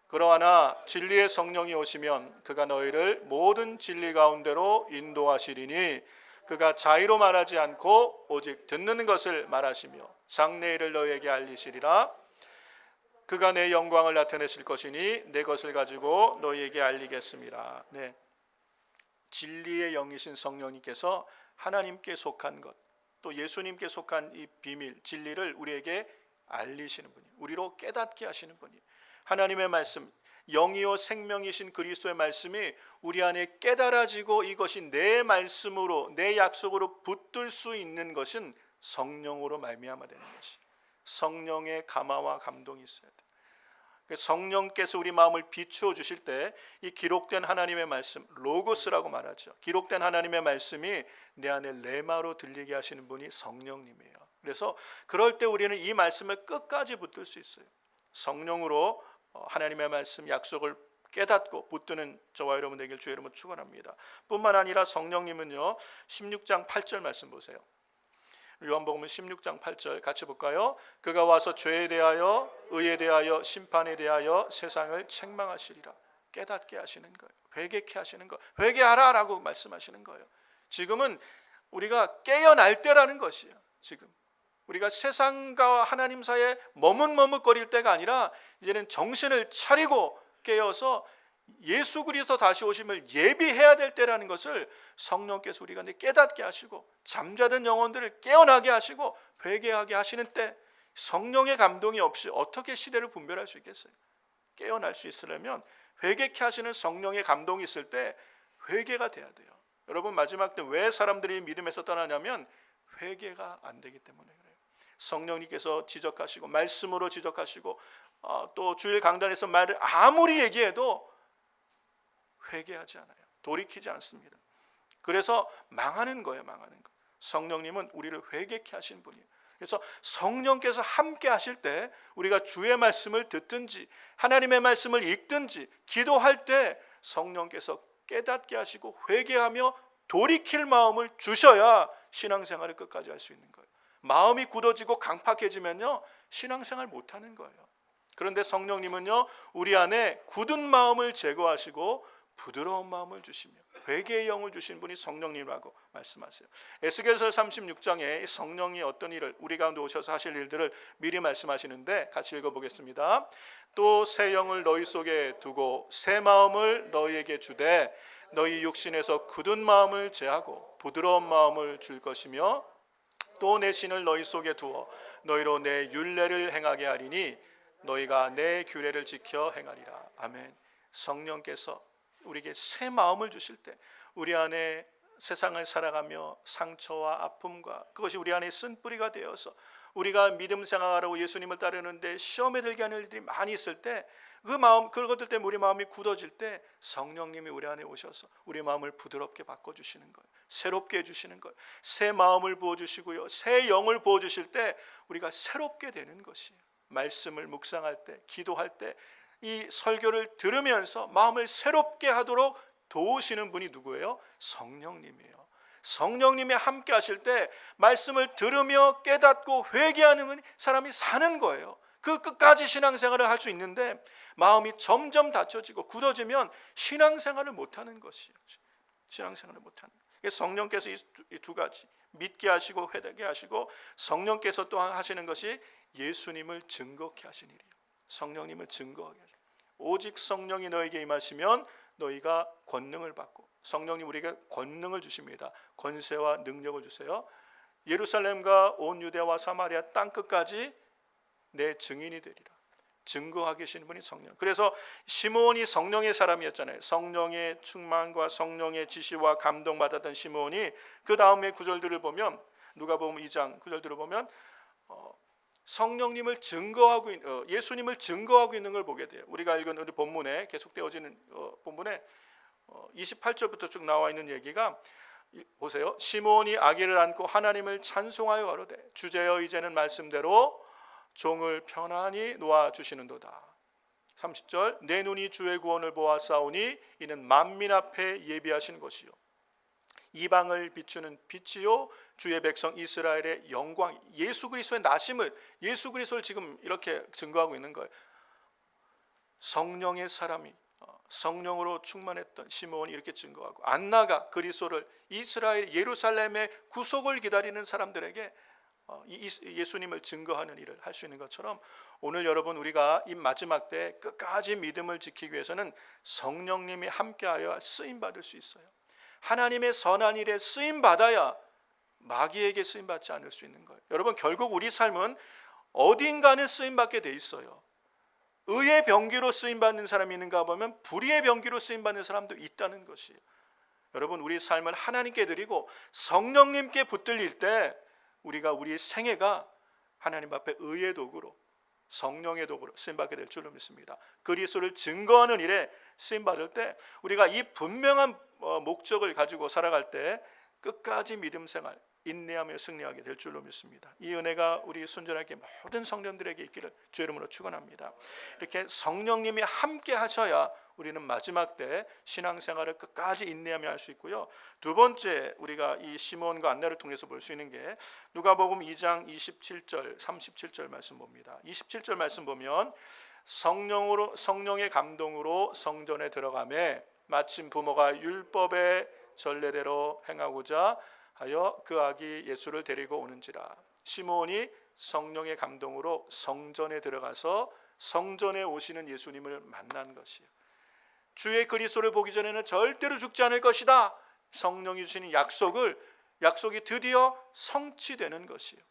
그러나 진리의 성령이 오시면 그가 너희를 모든 진리 가운데로 인도하시리니 그가 자의로 말하지 않고 오직 듣는 것을 말하시며 장래일을 너희에게 알리시리라. 그가 내 영광을 나타내실 것이니 내 것을 가지고 너희에게 알리겠습니다. 네. 진리의 영이신 성령님께서 하나님께 속한 것, 또 예수님께 속한 이 비밀, 진리를 우리에게 알리시는 분이, 우리로 깨닫게 하시는 분이, 하나님의 말씀, 영이요 생명이신 그리스도의 말씀이 우리 안에 깨달아지고 이것이 내 말씀으로, 내 약속으로 붙들 수 있는 것은 성령으로 말미암아 되는 것이, 성령의 감화와 감동이 있어야 돼. 성령께서 우리 마음을 비추어 주실 때 이 기록된 하나님의 말씀, 로고스라고 말하죠. 기록된 하나님의 말씀이 내 안에 레마로 들리게 하시는 분이 성령님이에요. 그래서 그럴 때 우리는 이 말씀을 끝까지 붙들 수 있어요. 성령으로 하나님의 말씀, 약속을 깨닫고 붙드는 저와 여러분 되길 주의 이름으로 축원합니다. 뿐만 아니라 성령님은요, 16장 8절 말씀 보세요. 요한복음 16장 8절 같이 볼까요? 그가 와서 죄에 대하여, 의에 대하여, 심판에 대하여 세상을 책망하시리라. 깨닫게 하시는 거예요. 회개케 하시는 거예요. 회개하라 라고 말씀하시는 거예요. 지금은 우리가 깨어날 때라는 것이에요. 지금 우리가 세상과 하나님 사이에 머뭇머뭇거릴 때가 아니라 이제는 정신을 차리고 깨어서 예수 그리스도 다시 오심을 예비해야 될 때라는 것을 성령께서 우리가 깨닫게 하시고 잠자던 영혼들을 깨어나게 하시고 회개하게 하시는 때, 성령의 감동이 없이 어떻게 시대를 분별할 수 있겠어요? 깨어날 수 있으려면 회개케 하시는 성령의 감동이 있을 때 회개가 돼야 돼요. 여러분, 마지막 때 왜 사람들이 믿음에서 떠나냐면 회개가 안 되기 때문에 그래요. 성령님께서 지적하시고 말씀으로 지적하시고 또 주일 강단에서 말을 아무리 얘기해도 회개하지 않아요. 돌이키지 않습니다. 그래서 망하는 거예요. 망하는 거. 성령님은 우리를 회개케 하신 분이에요. 그래서 성령께서 함께 하실 때 우리가 주의 말씀을 듣든지 하나님의 말씀을 읽든지 기도할 때 성령께서 깨닫게 하시고 회개하며 돌이킬 마음을 주셔야 신앙생활을 끝까지 할 수 있는 거예요. 마음이 굳어지고 강팍해지면요, 신앙생활 못하는 거예요. 그런데 성령님은요, 우리 안에 굳은 마음을 제거하시고 부드러운 마음을 주시며 회개의 영을 주신 분이 성령님이라고 말씀하세요. 에스겔서 36장에 성령이 어떤 일을 우리 가운데 오셔서 하실 일들을 미리 말씀하시는데 같이 읽어보겠습니다. 또 새 영을 너희 속에 두고 새 마음을 너희에게 주되 너희 육신에서 굳은 마음을 제하고 부드러운 마음을 줄 것이며 또 내 신을 너희 속에 두어 너희로 내 율례를 행하게 하리니 너희가 내 규례를 지켜 행하리라. 아멘. 성령께서 우리에게 새 마음을 주실 때 우리 안에 세상을 살아가며 상처와 아픔과 그것이 우리 안에 쓴뿌리가 되어서 우리가 믿음 생활하고 예수님을 따르는데 시험에 들게 하는 일들이 많이 있을 때 그 마음, 그것들 때문에 우리 마음이 굳어질 때 성령님이 우리 안에 오셔서 우리 마음을 부드럽게 바꿔주시는 거예요. 새롭게 해주시는 거예요. 새 마음을 부어주시고요, 새 영을 부어주실 때 우리가 새롭게 되는 것이에요. 말씀을 묵상할 때, 기도할 때 이 설교를 들으면서 마음을 새롭게 하도록 도우시는 분이 누구예요? 성령님이에요. 성령님이 함께 하실 때 말씀을 들으며 깨닫고 회개하는 사람이 사는 거예요. 그 끝까지 신앙생활을 할 수 있는데 마음이 점점 닫혀지고 굳어지면 신앙생활을 못하는 것이에요. 신앙생활을 못하는 거예요. 성령께서 이 두 가지, 믿게 하시고 회개하게 하시고, 성령께서 또한 하시는 것이 예수님을 증거케 하신 일이에요. 성령님을 증거하게 하시고, 오직 성령이 너에게 임하시면 너희가 권능을 받고, 성령님 우리에게 권능을 주십니다. 권세와 능력을 주세요. 예루살렘과 온 유대와 사마리아 땅 끝까지 내 증인이 되리라. 증거하게 계시는 분이 성령. 그래서 시므온이 성령의 사람이었잖아요. 성령의 충만과 성령의 지시와 감동받았던 시므온이 그 다음의 구절들을 보면, 누가복음 2장 구절들을 보면 성령님을 증거하고 예수님을 증거하고 있는 걸 보게 돼요. 우리가 읽은 우리 본문에 계속되어지는 본문에 28절부터 쭉 나와 있는 얘기가, 보세요. 시므온이 아기를 안고 하나님을 찬송하여 가로되 주제여 이제는 말씀대로 종을 편안히 놓아 주시는도다. 30절 내 눈이 주의 구원을 보았사오니 이는 만민 앞에 예비하신 것이요 이방을 비추는 빛이요 주의 백성 이스라엘의 영광. 예수 그리스도의 나심을, 예수 그리스도를 지금 이렇게 증거하고 있는 거예요. 성령의 사람이, 성령으로 충만했던 시므온이 이렇게 증거하고, 안나가 그리스도를, 이스라엘 예루살렘의 구속을 기다리는 사람들에게 예수님을 증거하는 일을 할 수 있는 것처럼, 오늘 여러분 우리가 이 마지막 때 끝까지 믿음을 지키기 위해서는 성령님이 함께하여 쓰임받을 수 있어요. 하나님의 선한 일에 쓰임받아야 마귀에게 쓰임받지 않을 수 있는 거예요. 여러분, 결국 우리 삶은 어딘가는 쓰임받게 돼 있어요. 의의 병기로 쓰임받는 사람이 있는가 보면 불의의 병기로 쓰임받는 사람도 있다는 것이에요. 여러분, 우리 삶을 하나님께 드리고 성령님께 붙들릴 때 우리가 우리 생애가 하나님 앞에 의의 도구로, 성령의 도구로 쓰임받게 될 줄로 믿습니다. 그리스도를 증거하는 일에 쓰임받을 때 우리가 이 분명한 목적을 가지고 살아갈 때 끝까지 믿음 생활, 인내하며 승리하게 될 줄로 믿습니다. 이 은혜가 우리 순전하게 모든 성령들에게 있기를 주 이름으로 축원합니다. 이렇게 성령님이 함께 하셔야 우리는 마지막 때 신앙생활을 끝까지 인내하며 할 수 있고요. 두 번째, 우리가 이 시몬과 안나를 통해서 볼 수 있는 게 누가복음 2장 27절 37절 말씀 봅니다. 27절 말씀 보면 성령의 감동으로 성전에 들어가매 마침 부모가 율법의 전례대로 행하고자 하여 그 아기 예수를 데리고 오는지라. 시므온이 성령의 감동으로 성전에 들어가서 성전에 오시는 예수님을 만난 것이에요. 주의 그리스도를 보기 전에는 절대로 죽지 않을 것이다. 성령이 주시는 약속이 드디어 성취되는 것이에요.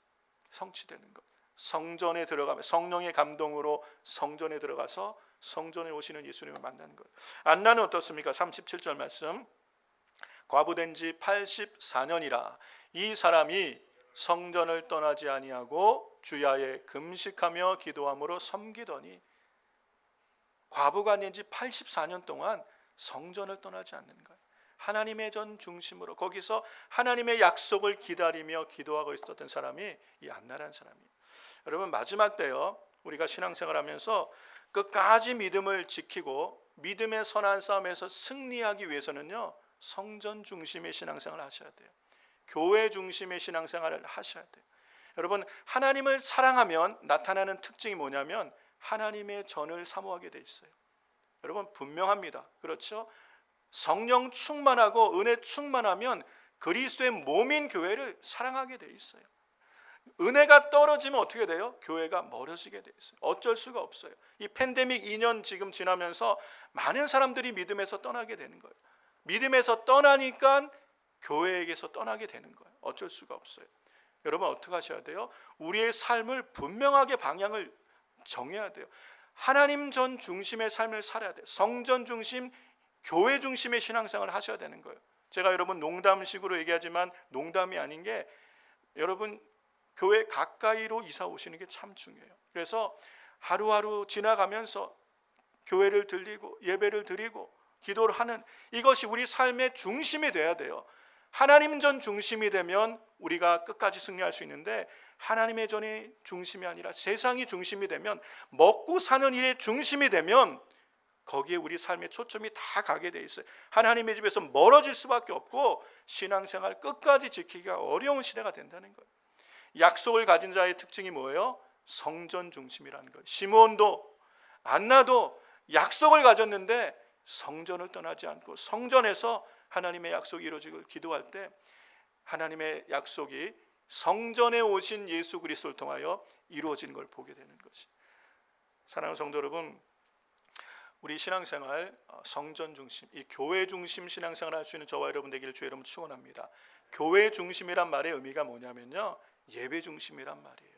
성취되는 것. 성전에 들어가면 성령의 감동으로 성전에 들어가서 성전에 오시는 예수님을 만나는 것. 안나는 어떻습니까? 37절 말씀. 과부된 지 84년이라 이 사람이 성전을 떠나지 아니하고 주야에 금식하며 기도함으로 섬기더니, 과부가 된 지 84년 동안 성전을 떠나지 않는 거예요. 하나님의 전 중심으로 거기서 하나님의 약속을 기다리며 기도하고 있었던 사람이 이 안나라는 사람이에요. 여러분, 마지막 때요, 우리가 신앙생활하면서 끝까지 믿음을 지키고 믿음의 선한 싸움에서 승리하기 위해서는요, 성전 중심의 신앙생활을 하셔야 돼요. 교회 중심의 신앙생활을 하셔야 돼요. 여러분, 하나님을 사랑하면 나타나는 특징이 뭐냐면 하나님의 전을 사모하게 돼 있어요. 여러분, 분명합니다. 그렇죠? 성령 충만하고 은혜 충만하면 그리스도의 몸인 교회를 사랑하게 돼 있어요. 은혜가 떨어지면 어떻게 돼요? 교회가 멀어지게 돼 있어요. 어쩔 수가 없어요. 이 팬데믹 2년 지금 지나면서 많은 사람들이 믿음에서 떠나게 되는 거예요. 믿음에서 떠나니까 교회에게서 떠나게 되는 거예요. 어쩔 수가 없어요. 여러분, 어떻게 하셔야 돼요? 우리의 삶을 분명하게 방향을 정해야 돼요. 하나님 전 중심의 삶을 살아야 돼요. 성전 중심, 교회 중심의 신앙생활을 하셔야 되는 거예요. 제가 여러분 농담식으로 얘기하지만 농담이 아닌 게, 여러분 교회 가까이로 이사 오시는 게 참 중요해요. 그래서 하루하루 지나가면서 교회를 들리고 예배를 드리고 기도를 하는, 이것이 우리 삶의 중심이 돼야 돼요. 하나님 전 중심이 되면 우리가 끝까지 승리할 수 있는데, 하나님의 전이 중심이 아니라 세상이 중심이 되면, 먹고 사는 일의 중심이 되면 거기에 우리 삶의 초점이 다 가게 돼 있어요. 하나님의 집에서 멀어질 수밖에 없고 신앙생활 끝까지 지키기가 어려운 시대가 된다는 거예요. 약속을 가진 자의 특징이 뭐예요? 성전 중심이라는 거예요. 시므온도 안나도 약속을 가졌는데 성전을 떠나지 않고 성전에서 하나님의 약속이 이루어지길 기도할 때 하나님의 약속이 성전에 오신 예수 그리스도를 통하여 이루어지는 걸 보게 되는 것이. 사랑하는 성도 여러분, 우리 신앙생활 성전 중심, 이 교회 중심 신앙생활 할 수 있는 저와 여러분 되기를 주의 이름으로 축원합니다. 교회 중심이란 말의 의미가 뭐냐면요, 예배 중심이란 말이에요.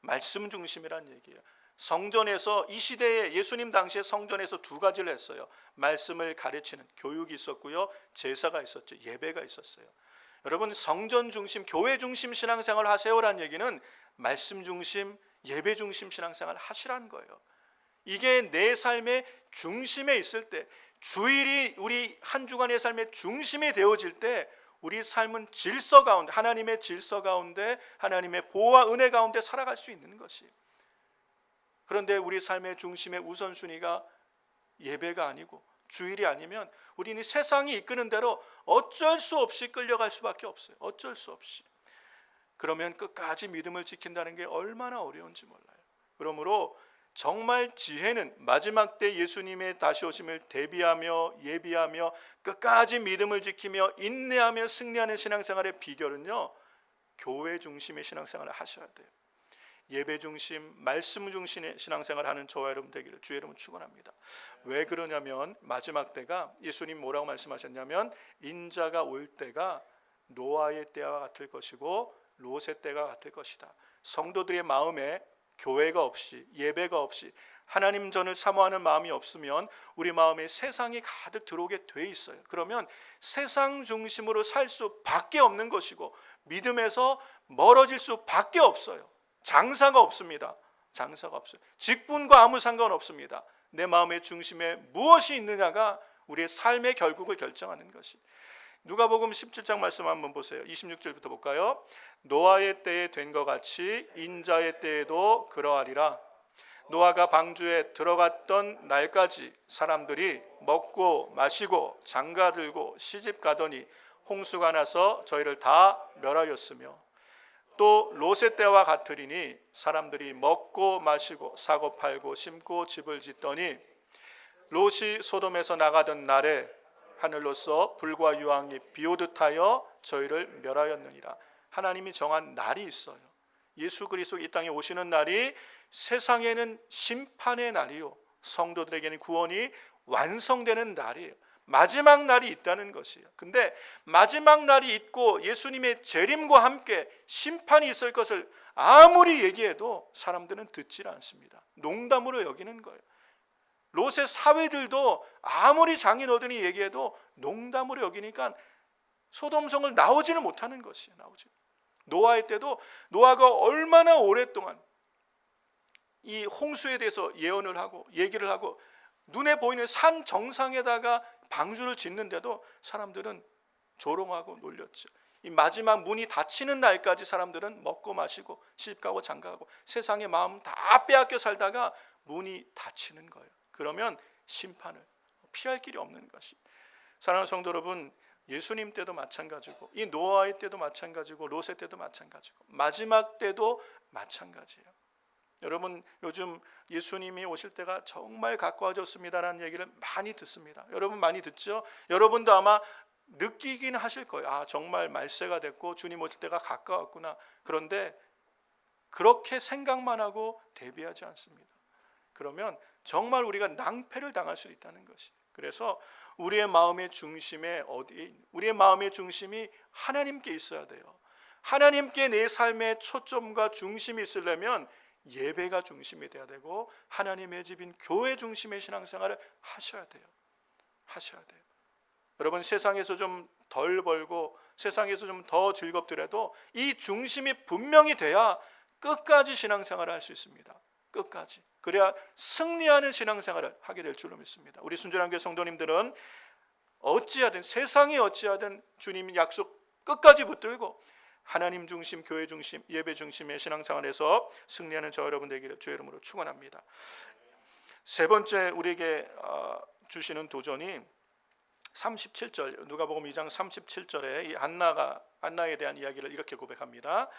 말씀 중심이란 얘기예요. 성전에서 이 시대에 예수님 당시에 성전에서 두 가지를 했어요. 말씀을 가르치는 교육이 있었고요, 제사가 있었죠. 예배가 있었어요. 여러분, 성전 중심, 교회 중심 신앙생활 하세요라는 얘기는 말씀 중심, 예배 중심 신앙생활 하시라는 거예요. 이게 내 삶의 중심에 있을 때, 주일이 우리 한 주간의 삶의 중심이 되어질 때 우리 삶은 질서 가운데, 하나님의 질서 가운데, 하나님의 보호와 은혜 가운데 살아갈 수 있는 것이. 그런데 우리 삶의 중심의 우선순위가 예배가 아니고 주일이 아니면 우리는 세상이 이끄는 대로 어쩔 수 없이 끌려갈 수밖에 없어요. 어쩔 수 없이. 그러면 끝까지 믿음을 지킨다는 게 얼마나 어려운지 몰라요. 그러므로 정말 지혜는 마지막 때 예수님의 다시 오심을 대비하며 예비하며 끝까지 믿음을 지키며 인내하며 승리하는 신앙생활의 비결은요, 교회 중심의 신앙생활을 하셔야 돼요. 예배 중심, 말씀 중심의 신앙생활을 하는 저와 여러분 되기를 주의 이름으로 축원합니다. 왜 그러냐면 마지막 때가, 예수님 뭐라고 말씀하셨냐면 인자가 올 때가 노아의 때와 같을 것이고 롯의 때가 같을 것이다. 성도들의 마음에 교회가 없이, 예배가 없이, 하나님 전을 사모하는 마음이 없으면 우리 마음에 세상이 가득 들어오게 돼 있어요. 그러면 세상 중심으로 살 수밖에 없는 것이고 믿음에서 멀어질 수밖에 없어요. 장사가 없습니다. 장사가 없어요. 직분과 아무 상관없습니다. 내 마음의 중심에 무엇이 있느냐가 우리의 삶의 결국을 결정하는 것이. 누가복음 17장 말씀 한번 보세요. 26절부터 볼까요? 노아의 때에 된 것 같이 인자의 때에도 그러하리라. 노아가 방주에 들어갔던 날까지 사람들이 먹고 마시고 장가들고 시집가더니 홍수가 나서 저희를 다 멸하였으며, 또 롯의 때와 같으리니 사람들이 먹고 마시고 사고 팔고 심고 집을 짓더니 롯이 소돔에서 나가던 날에 하늘로서 불과 유황이 비오듯 하여 저희를 멸하였느니라. 하나님이 정한 날이 있어요. 예수 그리스도 이 땅에 오시는 날이 세상에는 심판의 날이요, 성도들에게는 구원이 완성되는 날이에요. 마지막 날이 있다는 것이에요. 근데 마지막 날이 있고 예수님의 재림과 함께 심판이 있을 것을 아무리 얘기해도 사람들은 듣질 않습니다. 농담으로 여기는 거예요. 롯의 사위들도 아무리 장인어른이 얘기해도 농담으로 여기니까 소돔성을 나오지는 못하는 것이에요. 노아의 때도 노아가 얼마나 오랫동안 이 홍수에 대해서 예언을 하고 얘기를 하고 눈에 보이는 산 정상에다가 방주를 짓는데도 사람들은 조롱하고 놀렸죠. 이 마지막 문이 닫히는 날까지 사람들은 먹고 마시고 시집가고 장가가고 세상의 마음 다 빼앗겨 살다가 문이 닫히는 거예요. 그러면 심판을 피할 길이 없는 것이. 사랑하는 성도 여러분, 예수님 때도 마찬가지고 이 노아의 때도 마찬가지고 롯의 때도 마찬가지고 마지막 때도 마찬가지예요. 여러분, 요즘 예수님이 오실 때가 정말 가까워졌습니다라는 얘기를 많이 듣습니다. 여러분 많이 듣죠? 여러분도 아마 느끼긴 하실 거예요. 아, 정말 말세가 됐고 주님 오실 때가 가까웠구나. 그런데 그렇게 생각만 하고 대비하지 않습니다. 그러면 정말 우리가 낭패를 당할 수 있다는 것이. 그래서 우리의 마음의 중심에 우리의 마음의 중심이 하나님께 있어야 돼요. 하나님께 내 삶의 초점과 중심이 있으려면 예배가 중심이 돼야 되고 하나님의 집인 교회 중심의 신앙생활을 하셔야 돼요. 여러분, 세상에서 좀 덜 벌고 세상에서 좀 더 즐겁더라도 이 중심이 분명히 돼야 끝까지 신앙생활을 할 수 있습니다. 끝까지. 그래야 승리하는 신앙생활을 하게 될 줄로 믿습니다. 우리 순전한 교회 성도님들은 어찌하든 세상이 어찌하든 주님 약속 끝까지 붙들고 하나님 중심, 교회 중심, 예배 중심의 신앙생활에서 승리하는 저 여러분 되기를 주의 이름으로 축원합니다. 세 번째 우리에게 주시는 도전이 37절, 누가복음 2장 37절에 이 안나에 대한 이야기를 이렇게 고백합니다.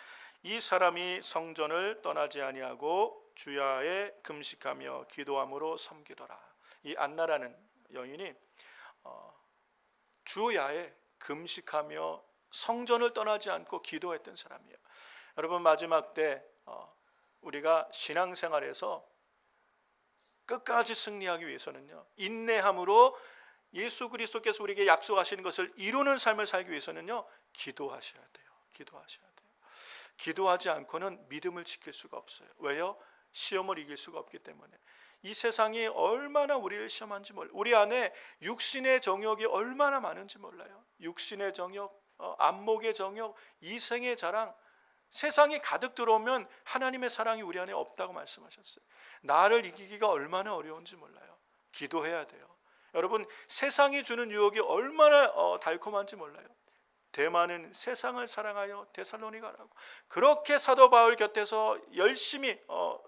이 사람이 성전을 떠나지 아니하고 주야에 금식하며 기도함으로 섬기더라. 이 안나라는 여인이 주야에 금식하며 성전을 떠나지 않고 기도했던 사람이에요. 여러분, 마지막 때 우리가 신앙생활에서 끝까지 승리하기 위해서는요, 인내함으로 예수 그리스도께서 우리에게 약속하신 것을 이루는 삶을 살기 위해서는요, 기도하셔야 돼요. 기도하셔야 돼요. 기도하지 않고는 믿음을 지킬 수가 없어요. 왜요? 시험을 이길 수가 없기 때문에. 이 세상이 얼마나 우리를 시험한지 몰라요. 우리 안에 육신의 정욕이 얼마나 많은지 몰라요. 육신의 정욕, 안목의 정욕, 이생의 자랑, 세상이 가득 들어오면 하나님의 사랑이 우리 안에 없다고 말씀하셨어요. 나를 이기기가 얼마나 어려운지 몰라요. 기도해야 돼요. 여러분, 세상이 주는 유혹이 얼마나 달콤한지 몰라요. 대만은 세상을 사랑하여 데살로니가라고, 그렇게 사도 바울 곁에서 열심히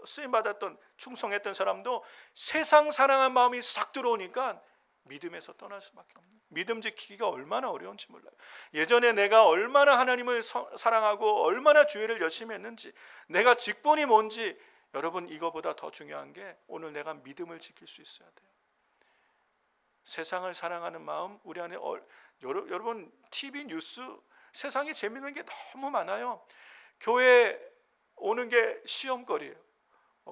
쓰임받았던, 충성했던 사람도 세상 사랑한 마음이 싹 들어오니까 믿음에서 떠날 수밖에 없는, 믿음 지키기가 얼마나 어려운지 몰라요. 예전에 내가 얼마나 하나님을 사랑하고 얼마나 주의를 열심히 했는지, 내가 직분이 뭔지, 여러분, 이거보다 더 중요한 게 오늘 내가 믿음을 지킬 수 있어야 돼요. 세상을 사랑하는 마음, 우리 안에 여러분, TV 뉴스, 세상에 재밌는 게 너무 많아요. 교회 오는 게 시험거리예요.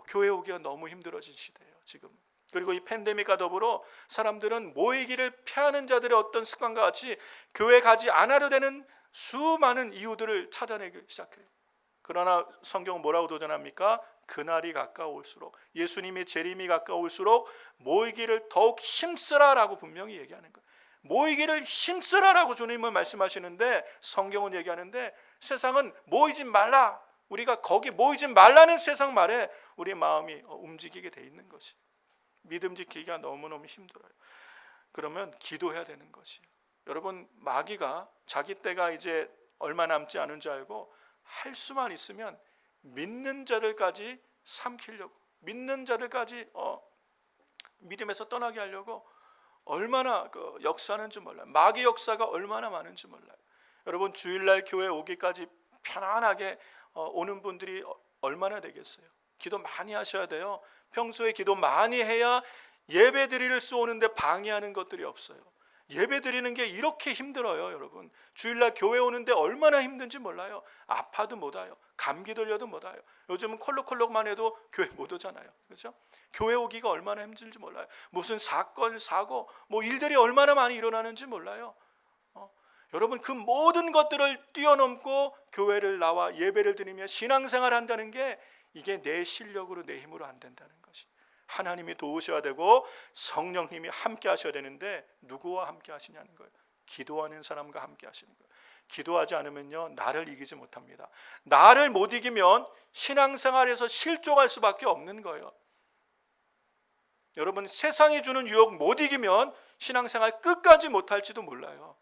교회 오기가 너무 힘들어진 시대예요, 지금. 그리고 이 팬데믹과 더불어 사람들은 모이기를 피하는 자들의 어떤 습관과 같이 교회 가지 않아도 되는 수많은 이유들을 찾아내기 시작해요. 그러나 성경은 뭐라고 도전합니까? 그날이 가까울수록, 예수님의 재림이 가까울수록 모이기를 더욱 힘쓰라라고 분명히 얘기하는 거예요. 모이기를 힘쓰라라고 주님은 말씀하시는데, 성경은 얘기하는데, 세상은 모이지 말라, 우리가 거기 모이지 말라는 세상 말에 우리 마음이 움직이게 돼 있는 것이, 믿음 지키기가 너무너무 힘들어요. 그러면 기도해야 되는 것이에요. 여러분, 마귀가 자기 때가 이제 얼마 남지 않은 줄 알고 할 수만 있으면 믿는 자들까지 삼키려고, 믿는 자들까지 믿음에서 떠나게 하려고 얼마나 역사하는지 몰라요. 마귀 역사가 얼마나 많은지 몰라요. 여러분, 주일날 교회 오기까지 편안하게 오는 분들이 얼마나 되겠어요? 기도 많이 하셔야 돼요. 평소에 기도 많이 해야 예배 드릴 수 오는데 방해하는 것들이 없어요. 예배 드리는 게 이렇게 힘들어요, 여러분. 주일날 교회 오는데 얼마나 힘든지 몰라요. 아파도 못 와요. 감기 들려도 못 와요. 요즘은 콜록콜록만 해도 교회 못 오잖아요. 그렇죠? 교회 오기가 얼마나 힘든지 몰라요. 무슨 사건, 사고, 일들이 얼마나 많이 일어나는지 몰라요. 여러분, 그 모든 것들을 뛰어넘고 교회를 나와 예배를 드리며 신앙생활 한다는 게, 이게 내 실력으로, 내 힘으로 안 된다는 것이, 하나님이 도우셔야 되고 성령님이 함께 하셔야 되는데, 누구와 함께 하시냐는 거예요. 기도하는 사람과 함께 하시는 거예요. 기도하지 않으면요, 나를 이기지 못합니다. 나를 못 이기면 신앙생활에서 실족할 수밖에 없는 거예요. 여러분, 세상이 주는 유혹 못 이기면 신앙생활 끝까지 못할지도 몰라요.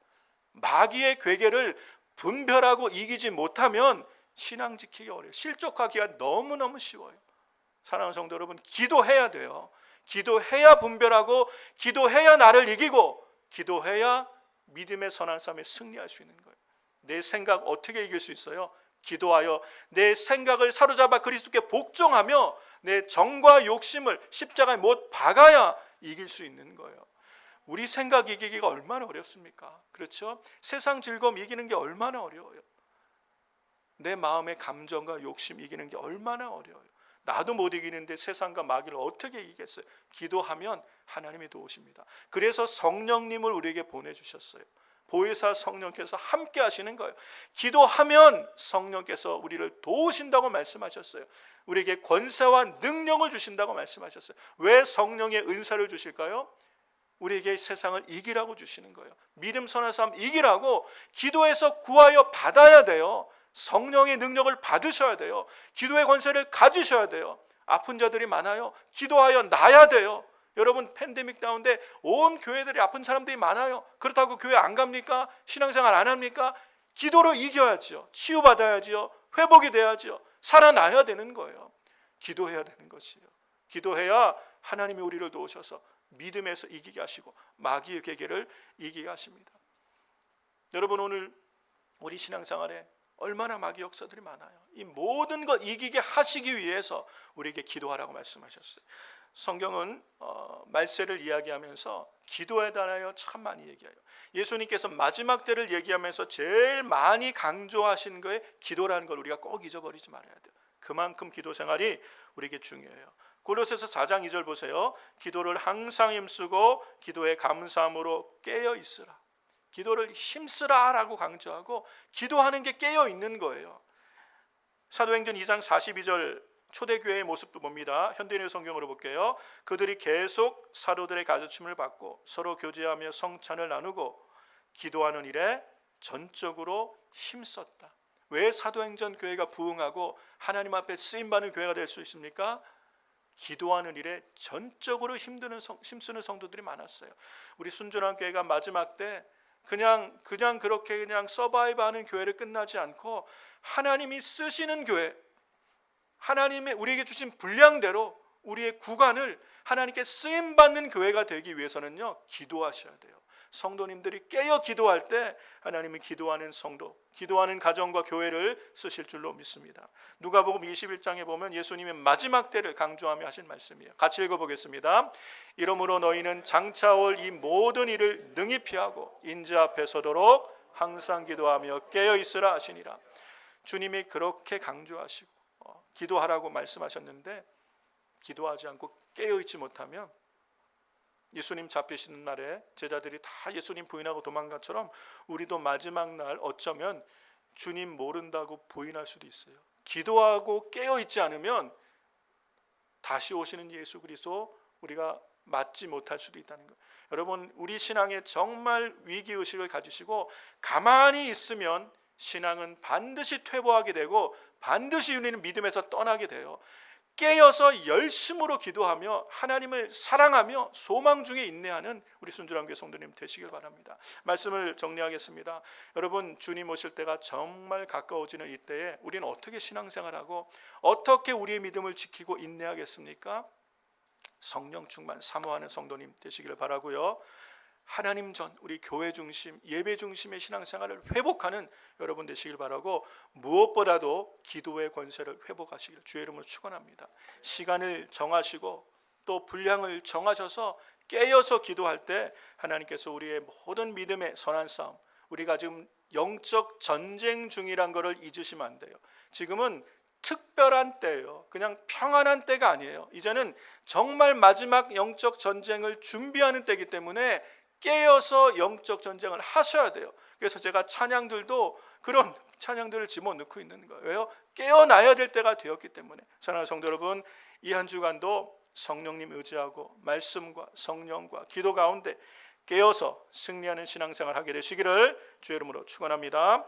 마귀의 괴계를 분별하고 이기지 못하면 신앙 지키기 어려워요. 실족하기가 너무너무 쉬워요. 사랑하는 성도 여러분, 기도해야 돼요. 기도해야 분별하고, 기도해야 나를 이기고, 기도해야 믿음의 선한 싸움에 승리할 수 있는 거예요. 내 생각 어떻게 이길 수 있어요? 기도하여 내 생각을 사로잡아 그리스도께 복종하며 내 정과 욕심을 십자가에 못 박아야 이길 수 있는 거예요. 우리 생각 이기기가 얼마나 어렵습니까? 그렇죠? 세상 즐거움 이기는 게 얼마나 어려워요. 내 마음의 감정과 욕심 이기는 게 얼마나 어려워요. 나도 못 이기는데 세상과 마귀를 어떻게 이기겠어요? 기도하면 하나님이 도우십니다. 그래서 성령님을 우리에게 보내주셨어요. 보혜사 성령께서 함께 하시는 거예요. 기도하면 성령께서 우리를 도우신다고 말씀하셨어요. 우리에게 권세와 능력을 주신다고 말씀하셨어요. 왜 성령의 은사를 주실까요? 우리에게 세상을 이기라고 주시는 거예요. 믿음 선한 삶 이기라고, 기도해서 구하여 받아야 돼요. 성령의 능력을 받으셔야 돼요. 기도의 권세를 가지셔야 돼요. 아픈 자들이 많아요. 기도하여 나야 돼요. 여러분, 팬데믹 가운데 온 교회들이 아픈 사람들이 많아요. 그렇다고 교회 안 갑니까? 신앙생활 안 합니까? 기도로 이겨야죠. 치유받아야죠. 회복이 돼야죠. 살아나야 되는 거예요. 기도해야 되는 것이에요. 기도해야 하나님이 우리를 도우셔서 믿음에서 이기게 하시고 마귀의 괴계를 이기게 하십니다. 여러분, 오늘 우리 신앙생활에 얼마나 마귀 역사들이 많아요. 이 모든 것 이기게 하시기 위해서 우리에게 기도하라고 말씀하셨어요. 성경은 말세를 이야기하면서 기도에 대하여 참 많이 얘기해요. 예수님께서 마지막 때를 얘기하면서 제일 많이 강조하신 거에 기도라는 걸 우리가 꼭 잊어버리지 말아야 돼요. 그만큼 기도 생활이 우리에게 중요해요. 골로새서 4장 2절 보세요. 기도를 항상 힘쓰고 기도에 감사함으로 깨어 있으라. 기도를 힘쓰라라고 강조하고 기도하는 게 깨어 있는 거예요. 사도행전 2장 42절 초대교회의 모습도 봅니다. 현대인의 성경으로 볼게요. 그들이 계속 사도들의 가르침을 받고 서로 교제하며 성찬을 나누고 기도하는 일에 전적으로 힘썼다. 왜 사도행전 교회가 부흥하고 하나님 앞에 쓰임받는 교회가 될 수 있습니까? 기도하는 일에 전적으로 힘쓰는 성도들이 많았어요. 우리 순전한 교회가 마지막 때 그냥 그렇게 그냥 서바이브하는 교회를 끝나지 않고 하나님이 쓰시는 교회, 하나님의 우리에게 주신 분량대로 우리의 구간을 하나님께 쓰임받는 교회가 되기 위해서는요, 기도하셔야 돼요. 성도님들이 깨어 기도할 때 하나님이 기도하는 성도, 기도하는 가정과 교회를 쓰실 줄로 믿습니다. 누가복음 21장에 보면 예수님의 마지막 때를 강조하며 하신 말씀이에요. 같이 읽어보겠습니다. 이러므로 너희는 장차 올 이 모든 일을 능히 피하고 인자 앞에 서도록 항상 기도하며 깨어 있으라 하시니라. 주님이 그렇게 강조하시고 기도하라고 말씀하셨는데 기도하지 않고 깨어 있지 못하면 예수님 잡히시는 날에 제자들이 다 예수님 부인하고 도망간 것처럼 우리도 마지막 날 어쩌면 주님 모른다고 부인할 수도 있어요. 기도하고 깨어있지 않으면 다시 오시는 예수 그리스도 우리가 맞지 못할 수도 있다는 거예요. 여러분, 우리 신앙에 정말 위기의식을 가지시고 가만히 있으면 신앙은 반드시 퇴보하게 되고 반드시 우리는 믿음에서 떠나게 돼요. 깨어서 열심으로 기도하며 하나님을 사랑하며 소망 중에 인내하는 우리 순전한 교회 성도님 되시길 바랍니다. 말씀을 정리하겠습니다. 여러분, 주님 오실 때가 정말 가까워지는 이때에 우리는 어떻게 신앙생활하고 어떻게 우리의 믿음을 지키고 인내하겠습니까? 성령 충만 사모하는 성도님 되시기를 바라고요. 하나님 전, 우리 교회 중심, 예배 중심의 신앙생활을 회복하는 여러분 되시길 바라고 무엇보다도 기도의 권세를 회복하시기를 주의 이름으로 축원합니다. 시간을 정하시고 또 분량을 정하셔서 깨어서 기도할 때 하나님께서 우리의 모든 믿음의 선한 싸움, 우리가 지금 영적 전쟁 중이란 것을 잊으시면 안 돼요. 지금은 특별한 때예요. 그냥 평안한 때가 아니에요. 이제는 정말 마지막 영적 전쟁을 준비하는 때이기 때문에 깨어서 영적 전쟁을 하셔야 돼요. 그래서 제가 찬양들도 그런 찬양들을 집어넣고 있는 거예요. 왜요? 깨어나야 될 때가 되었기 때문에. 사랑하는 성도 여러분, 이 한 주간도 성령님 의지하고 말씀과 성령과 기도 가운데 깨어서 승리하는 신앙생활 하게 되시기를 주의 이름으로 축원합니다.